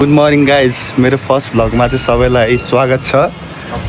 Good morning guys, मेरो first भ्लगमा चाहिँ सबैलाई स्वागत छ।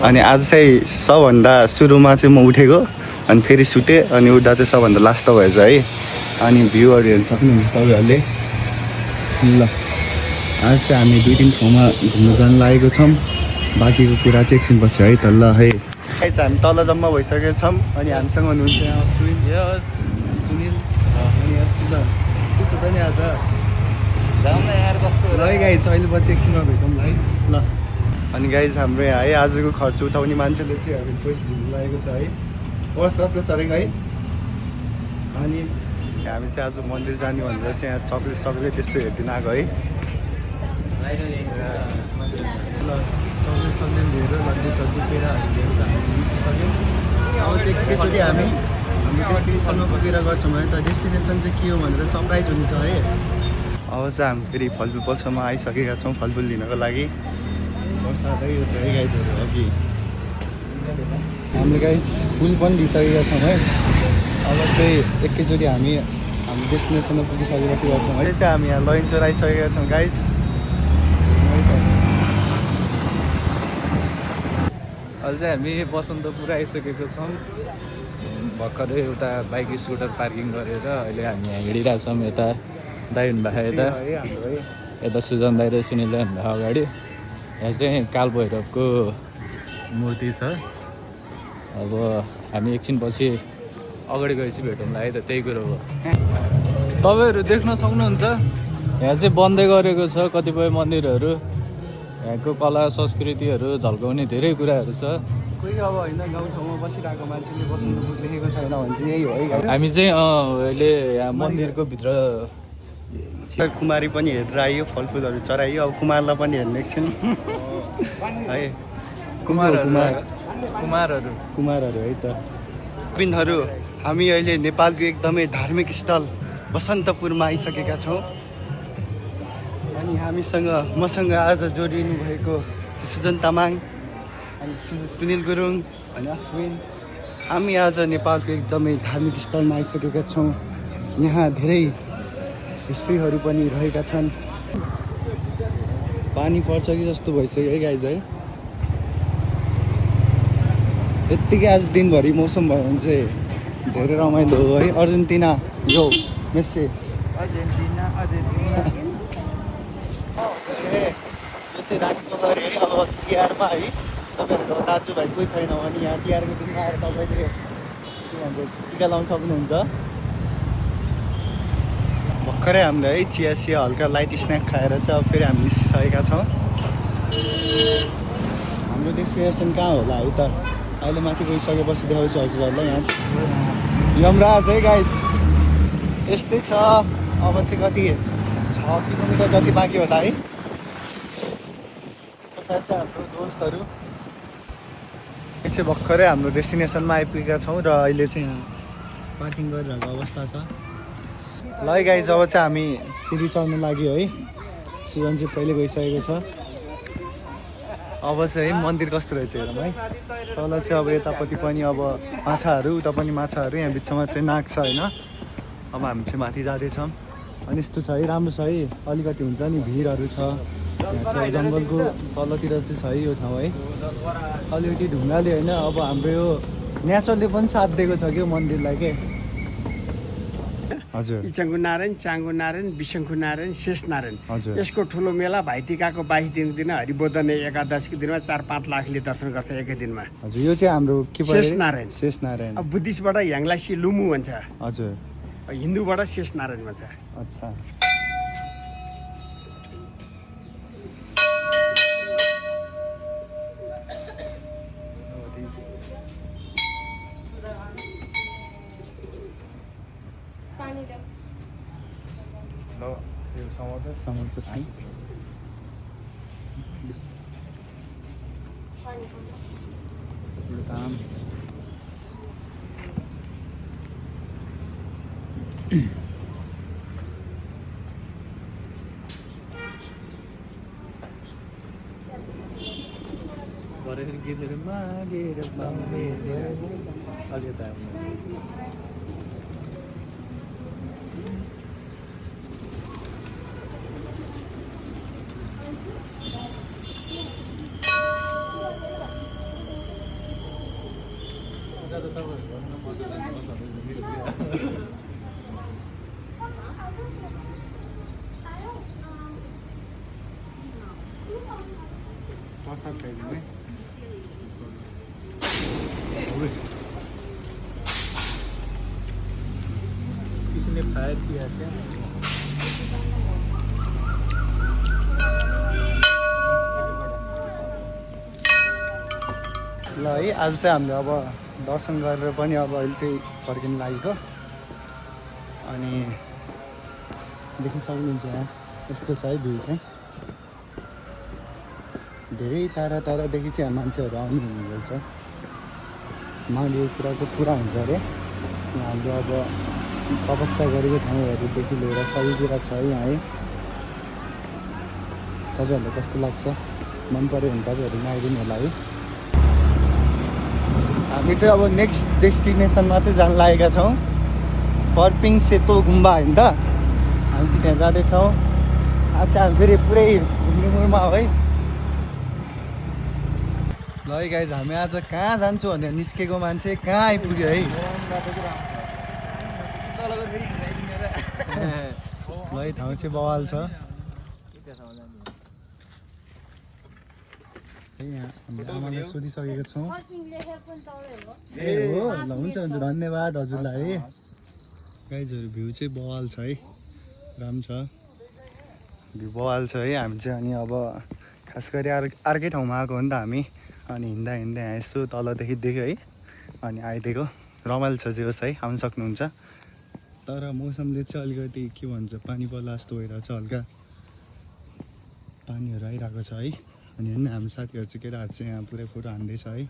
अनि आज चाहिँ सबभन्दा सुरुमा चाहिँ म उठेको अनि फेरि सुतेँ अनि उठ्दा चाहिँ सबभन्दा लास्ट भएछ है। अनि भ्यूहरू हेर्न सक्नुहुन्छ तपाईँहरूले। ल आज चाहिँ हामी 2-3 ठाउँमा घुम्न जानु लागेको छौँ। बाँकीको कुरा चाहिँ एकछिनपछि है त। ल है गाइज, हामी तल जम्मा भइसकेका छौँ अनि हामीसँग हुनुहुन्छ यहाँ सुनिल अनि ल त्यसो त नि आज ल गाइज अहिले पछि एकछिनमा भेटौँ है ल। अनि गाइज हाम्रो यहाँ है आजको खर्च उठाउने मान्छेले चाहिँ हामी पैसा झिक्नु लागेको छ है। वर्षको चरेको है। अनि हामी चाहिँ आज मन्दिर जाने भनेर चाहिँ यहाँ चक्लेट त्यस्तो हेरिदिन आएको है। ल चक्लेट लिएर लड्डु पेडाहरू लिएर हामी मिसिसक्यौँ। अब चाहिँ एकैचोटि हामी डेस्टिनेसनमा पुगेर गर्छौँ है त। डेस्टिनेसन चाहिँ के हो भनेर सरप्राइज हुन्छ है। अब चाहिँ हामी फेरि फलफुल पसलमा आइसकेका छौँ फलफुल लिनको लागि। बर्सातै यो चाहिँ है गाइजहरू अघि हामीले गाइज फुल पनि लिइसकेका छौँ है। अब चाहिँ एकैचोटि हामी हाम्रो डेस्टिनेसनमा पुगिसकेपछि गर्छौँ है। चाहिँ हामी यहाँ लैनचौर आइसकेका छौँ गाइज। अझै हामी बसन्तपुर आइसकेको छौँ। भर्खरै एउटा बाइक स्कुटर पार्किङ गरेर अहिले हामी यहाँ हिँडिरहेछौँ। यता दाइ हुनुभएको यता सुजन दाइ र सुनिल दाइ हुनुभएको अगाडि। यहाँ चाहिँ कालभैरवको मूर्ति छ। अब हामी एकछिनपछि अगाडि गएपछि भेटौँला है त। त्यही कुरो हो। तपाईँहरू देख्न सक्नुहुन्छ यहाँ चाहिँ बन्दै गरेको छ कतिपय मन्दिरहरू। यहाँको कला संस्कृतिहरू झल्काउने धेरै कुराहरू छ। कोही अब होइन गाउँठाउँमा बसिरहेको मान्छेले बसन्तपुर देखेको छैन भने चाहिँ यही हो है। हामी चाहिँ अहिले यहाँ मन्दिरको भित्र कुमारी पनि हेरेर आइयो, फलफुलहरू चराइयो। अब कुमारलाई पनि हेर्ने एकछिन है। कुमारहरू है त। बिनहरू हामी अहिले नेपालको एकदमै धार्मिक स्थल बसन्तपुरमा आइसकेका छौँ। अनि मसँग आज जोडिनु भएको सुजन तामाङ अनि सुनिल गुरुङ अनि अश्विन। हामी आज नेपालको एकदमै धार्मिक स्थलमा आइसकेका छौँ। यहाँ धेरै हिस्ट्रीहरू पनि रहेका छन्। पानी पर्छ कि जस्तो भइसक्यो है गाइज है। यत्तिकै आज दिनभरि मौसम भयो भने चाहिँ धेरै रमाइलो हो है। अर्जेन्टिना यो मेस्सी अर्जेन्टिना यो चाहिँ राखेको गरे है। अब तिहारमा है तपाईँहरूको दाजुभाइ कोही छैन भने यहाँ तिहारको दिनमा आएर तपाईँले के भन्छ टिका लाउन सक्नुहुन्छ। भर्खरै हामीले है चिया हल्का लाइट स्न्याक खाएर चाहिँ अब फेरि हामी निस्किसकेका छौँ। हाम्रो डेस्टिनेसन कहाँ होला है त। अहिले माथि गइसकेपछि देखाउँछु हजुरहरूलाई। यहाँ चाहिँ यमराज है गाइज यस्तै छ। अब चाहिँ कति 6 किलोमिटर जति बाँकी होला है। पछाडि चाहिँ हाम्रो दोस्तहरू चाहिँ भर्खरै हाम्रो डेस्टिनेसनमा आइपुगेका छौँ र अहिले चाहिँ यहाँ पार्किङ गरिरहेको अवस्था छ। ल गाइज अब चाहिँ हामी सिडी चढ्नु लाग्यो है। सिजन चाहिँ पहिले गइसकेको छ। अब चाहिँ है मन्दिर कस्तो रहेछ हेरौँ है। तल चाहिँ अब यतापट्टि पनि अब माछाहरू उता पनि माछाहरू यहाँ बिचमा चाहिँ नाक छ होइन। अब हामी चाहिँ माथि जाँदैछौँ। अनि यस्तो छ है राम्रो छ है। अलिकति हुन्छ नि भिडहरू छ। यहाँ चाहिँ जङ्गलको तलतिर चाहिँ छ है यो ठाउँ है। अलिकति ढुङ्गाले होइन अब हाम्रो यो नेचरले पनि साथ दिएको छ कि मन्दिरलाई के। हजुर इचङ्गु नारायण, चाङ्गु नारायण, बिसङ्खु नारायण, शेष नारायण। हजुर यसको ठुलो मेला भाइटिकाको 22 दिनको दिन हरिबोधन एकादशीको दिनमा 4-5 लाखले दर्शन गर्छ एकै दिनमा। हजुर यो चाहिँ हाम्रो के शेष नारायण। शेष नारायण। अब बुद्धिस्टबाट ह्याङ्लासी लुमु भन्छ। हजुर हिन्दूबाट शेष नारायण भन्छ। अच्छा किसी ने फायर किया क्या? ल है आज चाहिँ हामीले अब दर्शन गरेर पनि अब अहिले चाहिँ फर्किनु लागेको अनि देख्न सक्नुहुन्छ यहाँ यस्तो छ है भ्यू चाहिँ धेरै टाढा टाढादेखि चाहिँ मान्छेहरू आउनु हुँदैछ माघे कुरा चाहिँ पुरा हुन्छ अरे हामीले अब तपस्या गरेको ठाउँहरूदेखि लिएर सबै कुरा छ है यहाँ है तपाईँहरूलाई कस्तो लाग्छ मन पऱ्यो भने तपाईँहरू आइदिनु होला है हामी चाहिँ अब नेक्स्ट डेस्टिनेसनमा चाहिँ जान लागेका छौँ फर्पिङ सेतो गुम्बा होइन त हामी चाहिँ त्यहाँ जाँदैछौँ आज चाहिँ हामी फेरि पुरै घुम्ने मुडमा हो है ल है गाइज हामी आज कहाँ जान्छौँ भनेर निस्केको मान्छे कहाँ आइपुग्यो है ल है ठाउँ चाहिँ बवाल छ यहाँ हामीले आमालाई सोधिसकेको छौँ ए हो ल हुन्छ हुन्छ धन्यवाद हजुरलाई है गाइजहरू भ्यू चाहिँ बवाल छ है राम्रो छ भ्यू बवाल छ है हामी चाहिँ अनि अब खास गरी अर्कै ठाउँमा आएको हो नि त हामी अनि हिँड्दा हिँड्दा यहाँ यसो तलदेखि देख्यो है अनि आइदिएको रमाइलो छ जे होस् है आउनु सक्नुहुन्छ तर मौसमले चाहिँ अलिकति के भन्छ पानी पर्ला जस्तो भइरहेको छ हल्का पानीहरू आइरहेको छ है अनि होइन हाम्रो साथीहरू चाहिँ केटाहरू चाहिँ यहाँ पुरै फोटो हान्दैछ है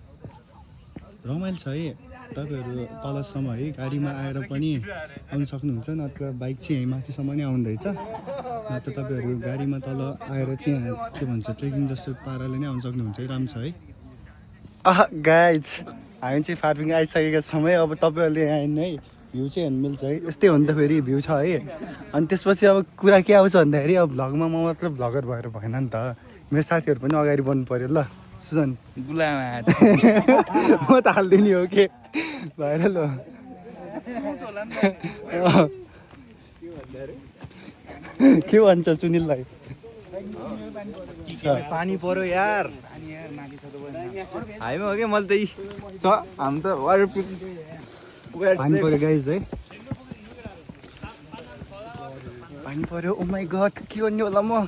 रमाइलो छ है तपाईँहरू तलसम्म है गाडीमा आएर पनि आउनु सक्नुहुन्छ नत्र बाइक चाहिँ यहीँ माथिसम्म नै आउँदैछ नत्र तपाईँहरू गाडीमा तल आएर चाहिँ यहाँ के भन्छ ट्रेकिङ जस्तो पाराले नै आउनु सक्नुहुन्छ है राम्रो छ है गाइज हामी चाहिँ फार्मिङ आइसकेका छौँ है अब तपाईँहरूले यहाँ हेर्नु है भ्यू चाहिँ हेर्नु मिल्छ है यस्तै हो नि त फेरि भ्यू छ है अनि त्यसपछि अब कुरा के आउँछ भन्दाखेरि अब भ्लगमा म मात्र भ्लगर भएर भएन नि त मेरो साथीहरू पनि अगाडि बढ्नु पऱ्यो ल सुजन बुलामा म त हालिदिने हो के भएर ल के भन्छ सुनिललाई पानी पर्यो यार हामी हो क्या मैले त छ हामी त पानी पर्यो गाइज है पानी पर्यो ओ माई गड के गर्ने होला म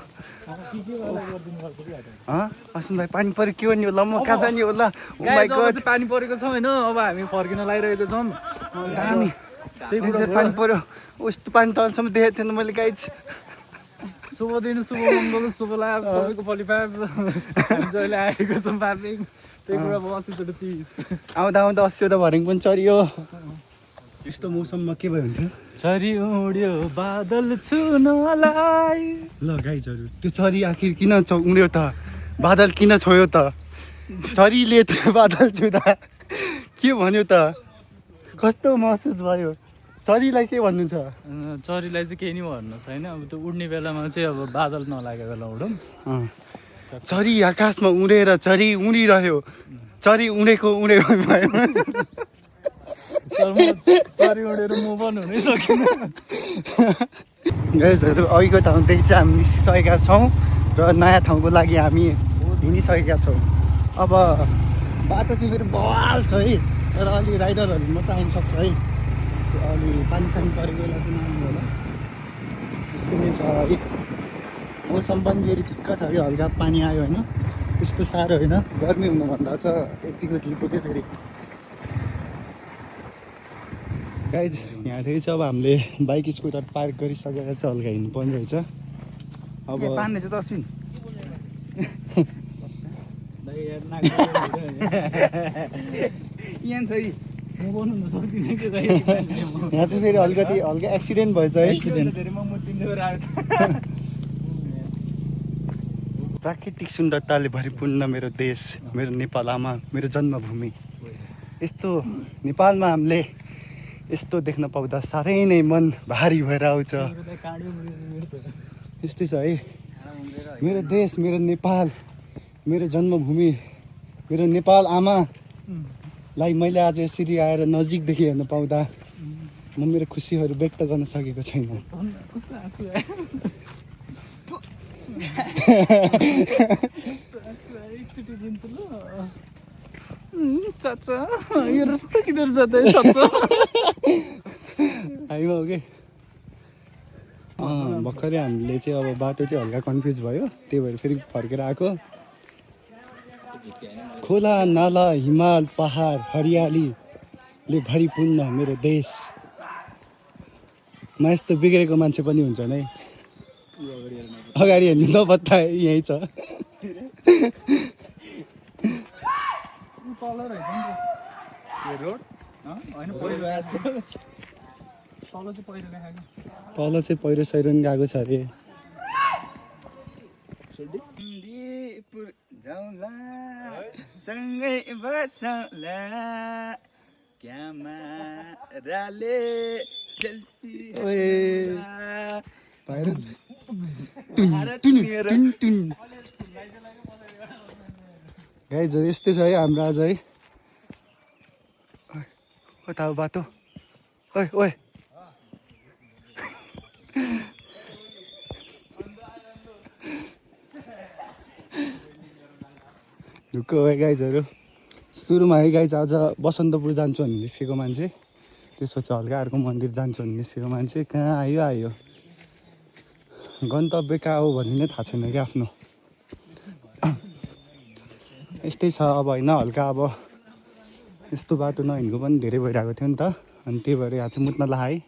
असुन भाइ पानी पर्यो के गर्ने होला म कहाँ जाने होला ओ माई गड पानी परेको छ होइन अब हामी फर्किन लागिरहेको छौँ दामी त्यही पानी पर्यो यस्तो पानी तलसम्म देखेको थिएन मैले गाइज शुभ दिन शुभ मङ्गल शुभ लाभ सबैको फलिफाप हामी चाहिँ अहिले आएको छौँ फार्मिङ त्यही कुरा अब 80 30 आउँदा आउँदा 80 भरिङ पनि चरियो यस्तो मौसममा के भयो हुन्थ्यो चरी उड्यो बादल छुनलाई ल गाइजहरू त्यो चरी आखिर किन उड्यो त बादल किन छोयो त चरीले त्यो बादल छुँदा के भन्यो त कस्तो महसुस भयो चरीलाई के भन्नु छ चरीलाई चाहिँ केही नि भन्नु छैन अब त्यो उड्ने बेलामा चाहिँ अब बादल नलागेको बेला उडौँ चरी आकाशमा उडेर चरी उडिरह्यो चरी उडेको भयो चरी उडेर म पनि हुनै सकिनँ गाइजहरू अघिको ठाउँदेखि चाहिँ हामी निस्किसकेका छौँ र नयाँ ठाउँको लागि हामी हिँडिसकेका छौँ अब बाटो चाहिँ फेरि बवाल छ है तर अलि राइडरहरू मात्रै आउनु सक्छ है अलि पानी सानी परेको बेला चाहिँ नआउनु होला त्यस्तो नै छ है मौसम पनि फेरि ठिक्क छ कि हल्का पानी आयो होइन त्यस्तो साह्रो होइन गर्मी हुनुभन्दा चाहिँ यतिको ठिक के फेरि गाइज यहाँदेखि चाहिँ अब हामीले बाइक स्कुटर पार्क गरिसकेर चाहिँ हल्का हिँड्नु पर्ने रहेछ अब पानी चाहिँ दसबिन यहाँ छ म बनाउनु सक्दिनँ कि यहाँ चाहिँ फेरि अलिकति हल्का एक्सिडेन्ट भएछ है प्राकृतिक सुन्दरताले भरिपूर्ण मेरो देश मेरो नेपाल आमा मेरो जन्मभूमि यस्तो नेपालमा हामीले यस्तो देख्न पाउँदा साह्रै नै मन भारी भएर आउँछ यस्तै छ है मेरो देश मेरो नेपाल मेरो जन्मभूमि मेरो नेपाल आमा लाइक मैले आज यसरी आएर नजिकदेखि हेर्न पाउँदा म मेरो खुसीहरू व्यक्त गर्न सकेको छैन। कस्तो आँसु आयो एकचोटि दिन्छु ल चाचा यो रस्ता किधर जाँदा है चाचा आइमा हो कि भर्खरै हामीले चाहिँ अब बाटो चाहिँ हल्का कन्फ्युज भयो, त्यही भएर फेरि फर्केर आएको। खोला नाला हिमाल पहाड हरियालीले भरिपूर्ण मेरो देश। म यस्तो बिग्रेको मान्छे पनि हुन्छ नै। अगाडि हेर्नु त पत्ता यहीँ छ। तल चाहिँ पहिरो सहिरो नि गएको छ अरे। सँगै बसौँला क्यामेराले सेल्फी गाइजहरू यस्तै छ है हाम्रो आज है। कता हो बाटो? ओए ओए ढुक्क हो गाइजहरू। सुरुमा है गाइज आज बसन्तपुर जान्छु भने निस्केको मान्छे, त्यसपछि हल्का अर्को मन्दिर जान्छु भने निस्केको मान्छे कहाँ आयो आयो। गन्तव्य कहाँ हो भन्ने नै थाहा छैन क्या आफ्नो। यस्तै छ अब होइन, हल्का अब यस्तो बाटो नहिँडेको पनि धेरै भइरहेको थियो नि त, अनि त्यही भएर यहाँ चाहिँ मुत्न ला है।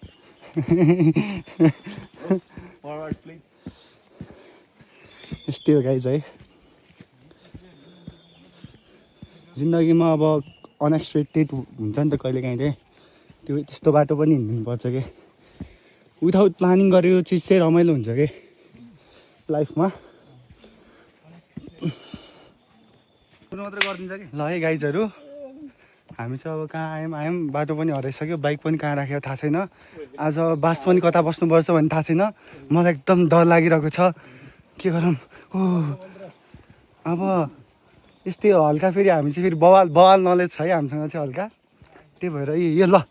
यस्तै हो गाइज है। जिन्दगीमा अब अनएक्सपेक्टेड हुन्छ नि त कहिलेकाहीँ चाहिँ, त्यो त्यस्तो बाटो पनि हिँड्नुपर्छ कि। विदाउट प्लानिङ गरेको चिज चाहिँ रमाइलो हुन्छ कि लाइफमा। ल है गाइजहरू, हामी चाहिँ अब कहाँ आयौँ बाटो पनि हराइसक्यो, बाइक पनि कहाँ राखेको थाहा छैन। आज बास पनि कता बस्नुपर्छ भन्ने थाहा छैन। मलाई एकदम डर लागिरहेको छ, के गरौँ। अब यस्तै हो हल्का, फेरि हामी चाहिँ फेरि बवाल नलेज छ है हामीसँग चाहिँ हल्का, त्यही भएर यो ल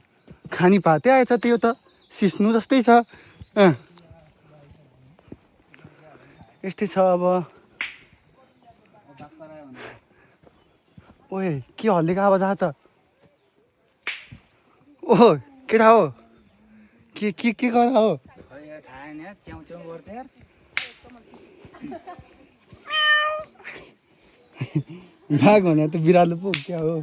खानी पाते आएछ, त्यो त सिस्नु जस्तै छ। यस्तै छ अब। ओए के हल्लेको आवाज आयो त? ओहो केटा हो के गर हो? भाग भने त बिरालो पो क्या हो?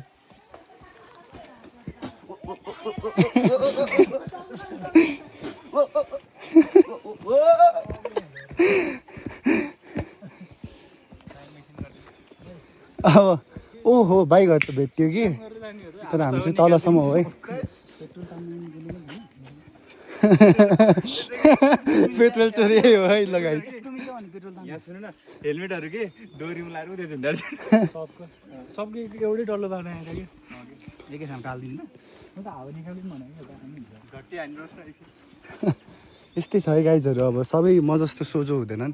अब ओहो बाइकहरू त भेट्यो कि, तर हामी चाहिँ तलसम्म हो है। पेट्रोल चोरी हो है लगाइ। यहाँ सुन्नु न, हेलमेटहरू के डोरीमा लाएर उयो झुन्डाएर सबको एउटै डल्लो बाटो आएर कि एकै ठाउँ टालिदिनु त हावा निकालिदिनु भने। यस्तै छ है गाइजहरू। अब सबै म जस्तो सोझो हुँदैनन्,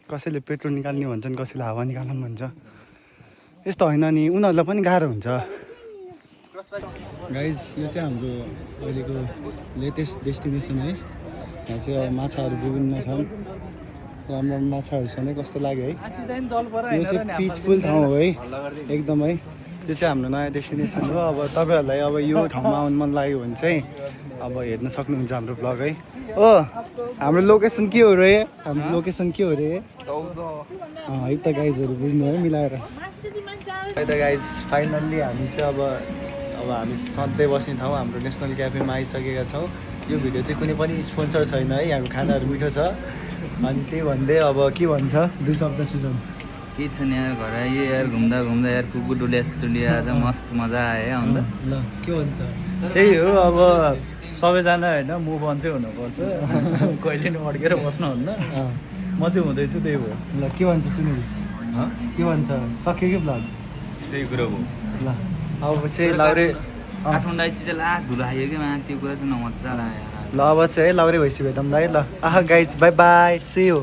कसैले पेट्रोल निकाल्ने भन्छन्, कसैले हावा निकाल्नु भन्छ। यस्तो होइन नि, उनीहरूलाई पनि गाह्रो हुन्छ। गाइज यो चाहिँ हाम्रो अहिलेको लेटेस्ट डेस्टिनेसन है। यहाँ चाहिँ अब माछाहरू विभिन्न छन्, राम्रो माछाहरू छन् है। कस्तो लाग्यो है? यो चाहिँ पिसफुल ठाउँ हो है एकदम है। यो चाहिँ हाम्रो नयाँ डेस्टिनेसन हो। अब तपाईँहरूलाई अब यो ठाउँमा आउनु मन लाग्यो भने चाहिँ अब हेर्न सक्नुहुन्छ हाम्रो ब्लग है। ओ हाम्रो लोकेसन के हो रे? हाम्रो लोकेसन के हो रे? है त गाइजहरू बुझ्नु है मिलाएर। है त गाइज फाइनल्ली हामी चाहिँ अब हामी सधैँ बस्ने ठाउँ हाम्रो नेसनल क्याफेमा आइसकेका छौँ। यो भिडियो चाहिँ कुनै पनि स्पोन्सर छैन है, यहाँको खानाहरू मिठो छ। अनि त्यही भन्दै अब के भन्छ दुई शब्द सुझाउ। के छ नि यार, घर आइयो यार, घुम्दा घुम्दा यार कुकुर डुलिया आज मस्त मजा आयो अन्त। ल के भन्छ? त्यही हो अब सबैजना होइन मुभ अन चाहिँ हुनुपर्छ, कहिले नि अड्केर बस्नुहुन्न। म चाहिँ हुँदैछु, त्यही हो। ल के भन्छ सुनेको? के भन्छ? सक्यो कि ब्लग? त्यही कुरो हो। ल अब चाहिँ लाउरे काठमाडौँ आइसकेपछि चाहिँ ला धुलो आयो कि मा, त्यो कुरा चाहिँ नमजा लाग्यो यार। ल अब चाहिँ है लाउरे भइसक्यो एकदम ल। Ah guys bye bye, see you.